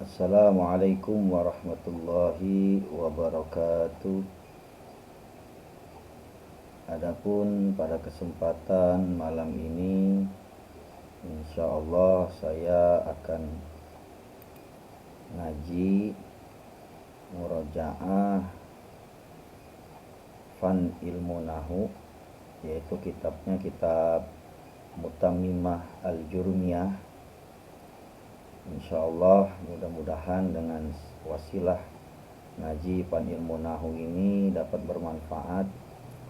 Assalamualaikum warahmatullahi wabarakatuh. Adapun pada kesempatan malam ini, insyaallah saya akan ngaji murojaah Fan Ilmu Nahu, yaitu kitabnya kitab Mutammimah Al-Jurmiyah. Insyaallah mudah-mudahan dengan wasilah ngaji Fan Ilmu Nahu ini dapat bermanfaat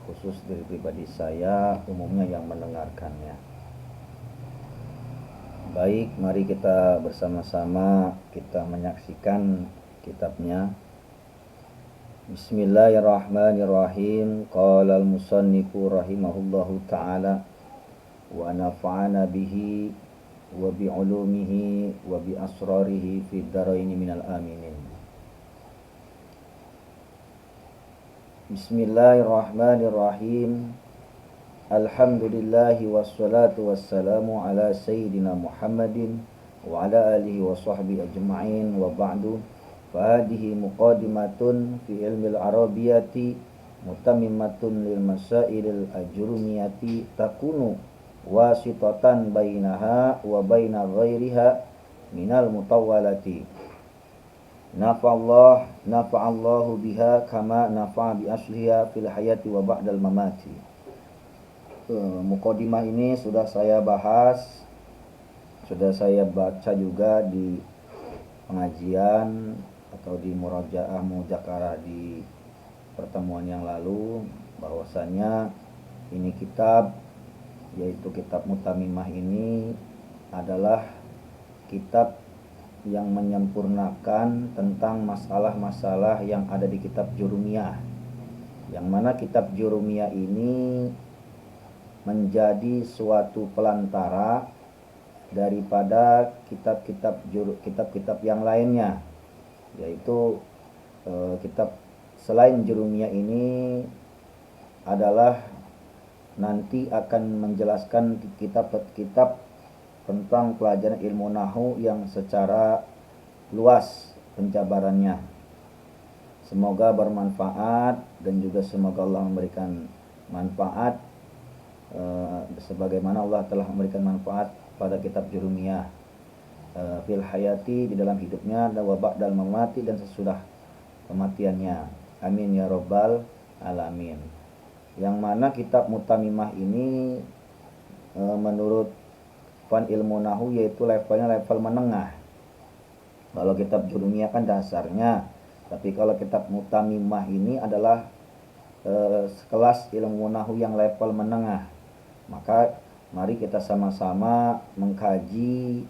khusus dari pribadi saya, umumnya yang mendengarkannya. Baik, mari kita bersama-sama kita menyaksikan kitabnya. Bismillahirrahmanirrahim. Qala al-musannifu rahimahullahu ta'ala wa nafa'ana bihi wa bi'ulumihi wa bi asrarihi fid dharaini minal aminin. Bismillahirrahmanirrahim. Alhamdulillahi wassalatu wassalamu ala sayyidina Muhammadin wa ala alihi wa sahbihi ajma'in wa ba'du. Fahadihi muqadimatun fi ilmil arabiyati mutammimatun lil masailil ajrumiyati takunu wasitatan bainaha wa baina ghairiha minal mutawwalati. Nafa'allahu biha kama nafa'a bi asliha fil hayati wa ba'dal mamati. Muqaddimah ini sudah saya bahas, sudah saya baca juga di pengajian atau di murojaah muzakarah di pertemuan yang lalu, bahwasannya ini kitab, yaitu kitab Mutammimah ini adalah kitab yang menyempurnakan tentang masalah-masalah yang ada di kitab Jurumiyah, yang mana kitab Jurumiyah ini menjadi suatu pelantara daripada kitab-kitab yang lainnya, yaitu kitab selain Jurumiyah ini adalah nanti akan menjelaskan kitab-kitab tentang pelajaran ilmu nahu yang secara luas penjabarannya. Semoga bermanfaat dan juga semoga Allah memberikan manfaat sebagaimana Allah telah memberikan manfaat pada kitab Jurumiyah fil hayati, di dalam hidupnya, dan wa ba'dal mamati, dan sesudah kematiannya. Amin ya rabbal alamin. Yang mana kitab Mutammimah ini menurut Fan Ilmu Nahu yaitu levelnya level menengah. Kalau kitab Jurumiyah kan dasarnya, tapi kalau kitab Mutammimah ini adalah sekelas ilmu nahu yang level menengah. Maka mari kita sama-sama mengkaji,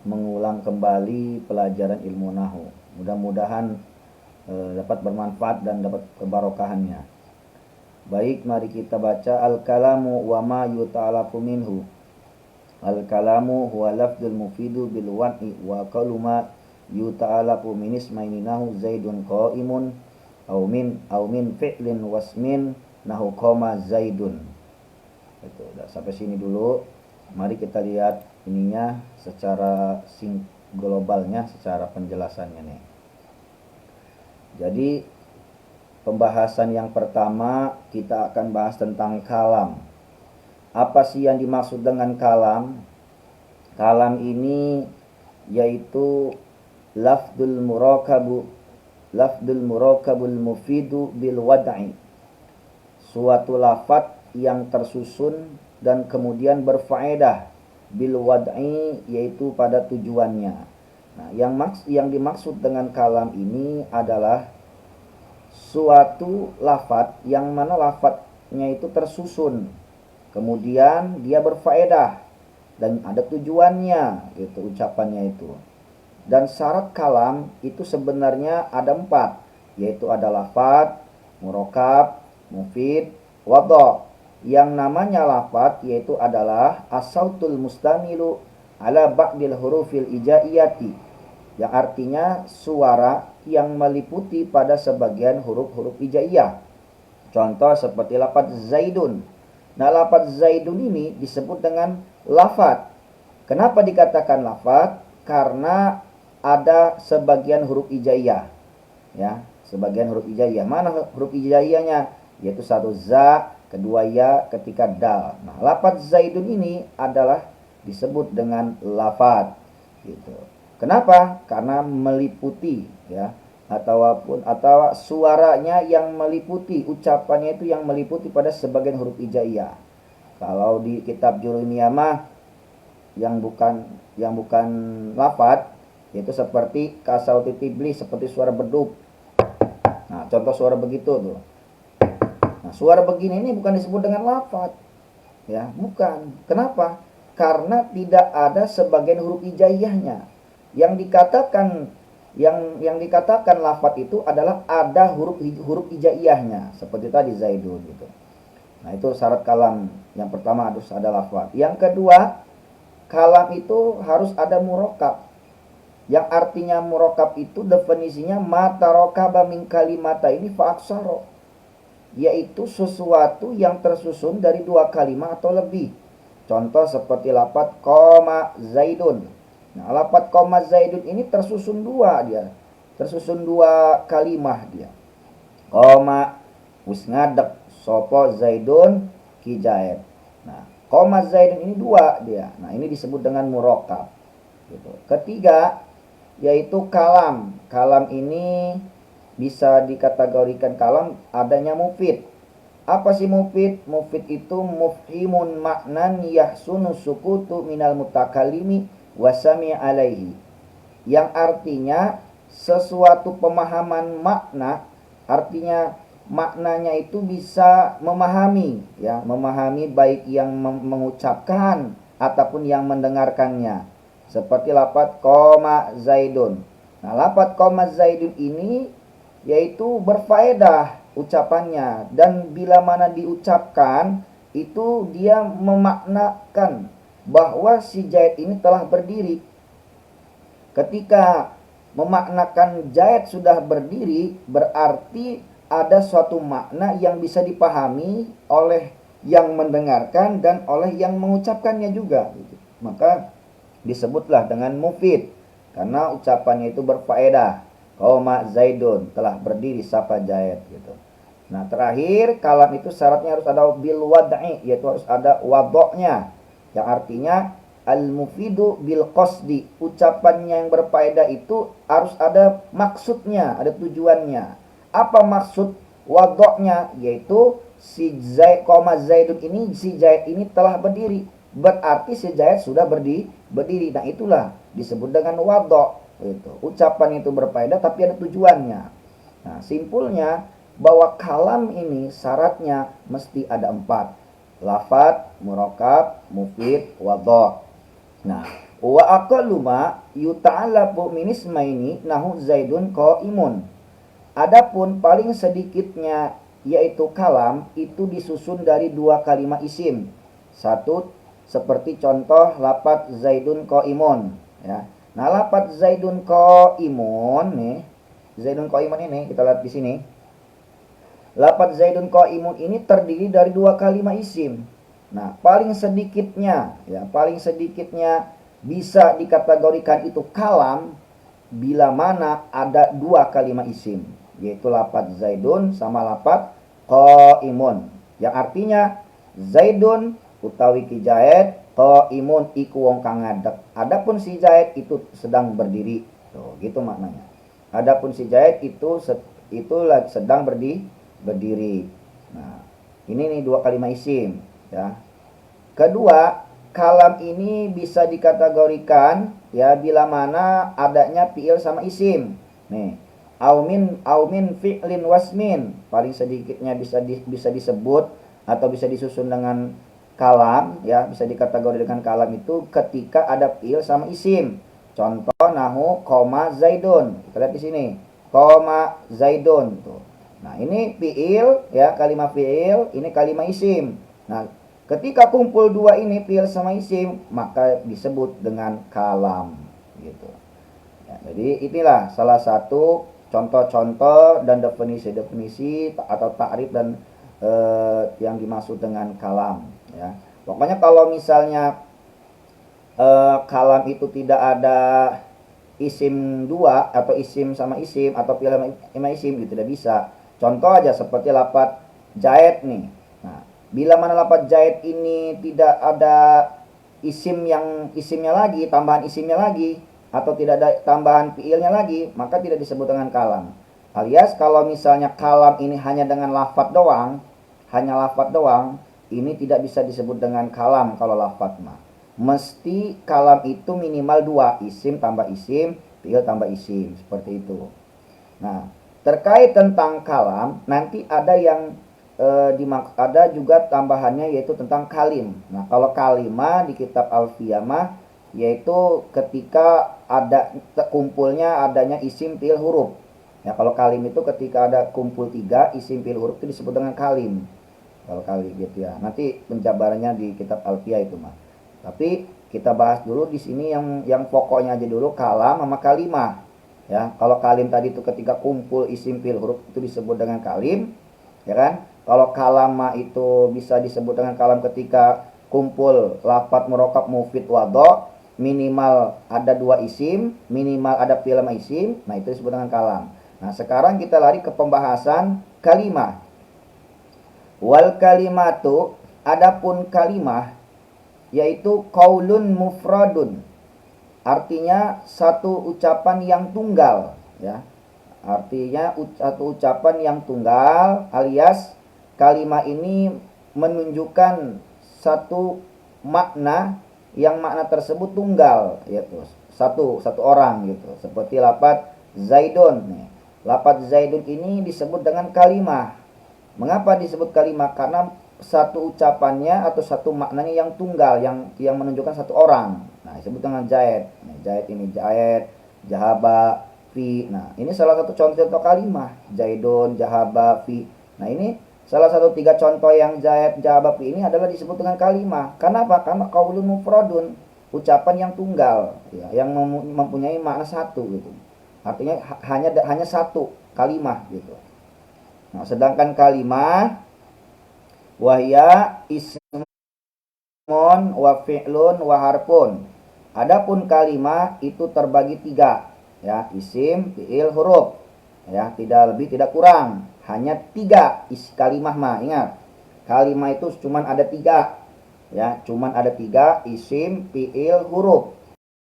mengulang kembali pelajaran ilmu nahu. Mudah-mudahan dapat bermanfaat dan dapat kebarokahannya. Baik, mari kita baca al-kalamu wa ma yuta'alafu minhu. Al-kalamu huwa lafdul mufidu bil wad'i wa qaluma yuta'alafu min ismaini nahu zaidun qa'imun aw min fi'lin wasmin nahu qama zaidun. Itu udah sampai sini dulu. Mari kita lihat ininya secara globalnya, secara penjelasannya nih. Jadi pembahasan yang pertama kita akan bahas tentang kalam. Apa sih yang dimaksud dengan kalam? Kalam ini yaitu lafdul murakabul mufidu bil wad'i. Suatu lafaz yang tersusun dan kemudian berfaedah bil wad'i, yaitu pada tujuannya. Nah, yang dimaksud dengan kalam ini adalah suatu lafaz yang mana lafaznya itu tersusun, kemudian dia berfaedah dan ada tujuannya, gitu ucapannya itu. Dan syarat kalam itu sebenarnya ada 4, yaitu ada lafaz, murakab, mufid, wadha. Yang namanya lafaz yaitu adalah as-sautul mustamilu ala ba'dil hurufil ijaiyati, yang artinya suara yang meliputi pada sebagian huruf-huruf ijaiyah. Contoh seperti lafaz zaidun. Nah, lafaz zaidun ini disebut dengan lafaz. Kenapa dikatakan lafaz? Karena ada sebagian huruf hijaiyah. Ya, sebagian huruf hijaiyah. Mana huruf hijaiyahnya? Yaitu satu za, kedua ya, ketiga dal. Nah, lafaz Zaidun ini adalah disebut dengan lafaz gitu. Kenapa? Karena meliputi ya, atau suaranya yang meliputi, ucapannya itu yang meliputi pada sebagian huruf hijaiyah. Kalau di kitab Jurumiyah mah yang bukan lafaz, yaitu seperti kasauti tibli, seperti suara bedup. Nah, contoh suara begitu tuh. Nah, suara begini ini bukan disebut dengan lafaz. Ya, bukan. Kenapa? Karena tidak ada sebagian huruf hijaiyahnya. Yang dikatakan lafaz itu adalah ada huruf hijaiyahnya, seperti tadi Zaidun gitu. Nah, itu syarat kalam. Yang pertama harus ada lafaz. Yang kedua, kalam itu harus ada murokab. Yang artinya murokab itu definisinya matarokaba min kalimata ini fa'aksaro, yaitu sesuatu yang tersusun dari dua kalimat atau lebih. Contoh seperti lafaz koma Zaidun. Nah, lafaz koma Zaidun ini tersusun dua kalimat dia. Koma wis ngadeg sopo Zaidun kijaid. Nah, koma Zaidun ini dua dia. Nah, ini disebut dengan murokab gitu. Ketiga yaitu kalam. Kalam ini bisa dikategorikan kalam adanya mufid. Apa sih mufid? Mufid itu mufhimun maknan yahsunu sukutu minal mutakallimi wasami alaihi. Yang artinya sesuatu pemahaman makna, artinya maknanya itu bisa memahami ya, memahami baik yang mengucapkan ataupun yang mendengarkannya. Seperti lafaz koma Zaidun. Nah, lafaz koma Zaidun ini yaitu berfaedah ucapannya, dan bila mana diucapkan itu dia memaknakan bahwa si Zaid ini telah berdiri. Ketika memaknakan Zaid sudah berdiri, berarti ada suatu makna yang bisa dipahami oleh yang mendengarkan dan oleh yang mengucapkannya juga gitu. Maka disebutlah dengan mufid karena ucapannya itu berfaedah. Koma Zaidun, telah berdiri siapa Zaid gitu. Nah, terakhir kalam itu syaratnya harus ada bil wad'i, yaitu harus ada wadoknya, yang artinya al mufidu bil qasdi. Ucapannya yang berfaedah itu harus ada maksudnya, ada tujuannya. Apa maksud wadoknya? Yaitu si Zaid, koma Zaidun ini, si Zaid ini telah berdiri, berarti si Zaid sudah berdiri. Nah, itulah disebut dengan wadok. Itu ucapan itu berfaedah tapi ada tujuannya. Nah, simpulnya bahwa kalam ini syaratnya mesti ada 4: lafaz, murokab, mufid, wadok. Nah, wa aqallu ma yuta'allaqu min ismaini nahu Zaidun qaimun. Adapun paling sedikitnya yaitu kalam itu disusun dari 2 kalimat isim. Satu seperti contoh lafaz Zaidun qaimun ya. Nah, lafaz Zaidun qaimun nih. Zaidun qaimun ini kita lihat di sini. Lafaz Zaidun qaimun ini terdiri dari 2 kalimat isim. Nah, paling sedikitnya bisa dikategorikan itu kalam bila mana ada 2 kalimat isim, yaitu lafaz Zaidun sama lafaz qaimun. Yang artinya Zaidun utawi ki Zaid, qaimun iku wong kang ngadeg. Adapun si Zaid itu sedang berdiri. Tuh, gitu maknanya. Adapun si Zaid itu sedang berdiri. Nah, ini nih 2 kalimat isim ya. Kedua, kalam ini bisa dikategorikan ya bila mana adanya fiil sama isim. Nih, aumin fi'lin wasmin, paling sedikitnya bisa disebut atau bisa disusun dengan kalam ya, bisa dikategorikan dengan kalam itu ketika ada fiil sama isim. Contoh nahu koma Zaidun. Kita lihat di sini. Koma Zaidun tuh. Nah, ini fiil ya, kalimat fiil, ini kalimat isim. Nah, ketika kumpul 2 ini fiil sama isim, maka disebut dengan kalam gitu. Ya, jadi inilah salah satu contoh-contoh dan definisi-definisi atau ta'rif dan yang dimaksud dengan kalam ya. Pokoknya kalau misalnya kalam itu tidak ada isim dua atau isim sama isim atau fi'il sama isim itu tidak bisa. Contoh aja seperti lafaz jahit nih. Nah, bila mana lafaz jahit ini tidak ada isimnya lagi, tambahan isimnya lagi, atau tidak ada tambahan fiilnya lagi, maka tidak disebut dengan kalam. Alias kalau misalnya kalam ini hanya dengan lafaz doang, hanya lafaz doang, ini tidak bisa disebut dengan kalam kalau lafaz mah. Mesti kalam itu minimal dua, isim tambah isim, fiil tambah isim, seperti itu. Nah, terkait tentang kalam, nanti ada yang ada juga tambahannya yaitu tentang kalim. Nah, kalau kalimah di kitab Alfiyah mah yaitu ketika ada kumpulnya adanya isim fiil huruf. Ya, kalau kalim itu ketika ada kumpul tiga isim fiil huruf itu disebut dengan kalim. Kalau kali gitu ya. Nanti penjabarannya di kitab Alfiyah itu mah. Tapi kita bahas dulu di sini yang pokoknya aja dulu kalam sama kalimah. Ya, kalau kalim tadi itu ketika kumpul isim fiil huruf itu disebut dengan kalim, ya kan? Kalau kalama itu bisa disebut dengan kalam ketika kumpul lafadz murakkab mufid wadho, minimal ada dua isim, minimal ada fi'il sama isim, nah itu disebut dengan kalam. Nah, sekarang kita lari ke pembahasan kalimah. Wal kalimatu, adapun kalimah yaitu qaulun mufradun. Artinya satu ucapan yang tunggal, ya. Artinya satu ucapan yang tunggal alias kalimat ini menunjukkan satu makna yang makna tersebut tunggal, yaitu satu orang gitu. Seperti lafaz Zaidun nih. Lafaz Zaidun ini disebut dengan kalimah. Mengapa disebut kalimah? Karena satu ucapannya atau satu maknanya yang tunggal, yang menunjukkan satu orang. Nah, disebut dengan Zaid. Nah, Zaid ini Zaid, Jahaba, fi. Nah, ini salah satu contoh kalimah. Zaidun, Jahaba, fi. Nah, ini salah satu tiga contoh yang Zaid, Jahaba, fi ini adalah disebut dengan kalimah. Kenapa? Karena qaulun mufradun, ucapan yang tunggal, ya, yang mempunyai makna satu gitu. Artinya hanya satu kalimah gitu. Nah, sedangkan kalimah wahya ismun wa fi'lun wa harfun. Adapun kalimah itu terbagi tiga, ya, isim, fi'il, huruf. Ya, tidak lebih tidak kurang. Hanya tiga isi kalimah mah. Ingat, kalimah itu cuman ada tiga. Ya, cuman ada tiga, isim, fi'il, huruf.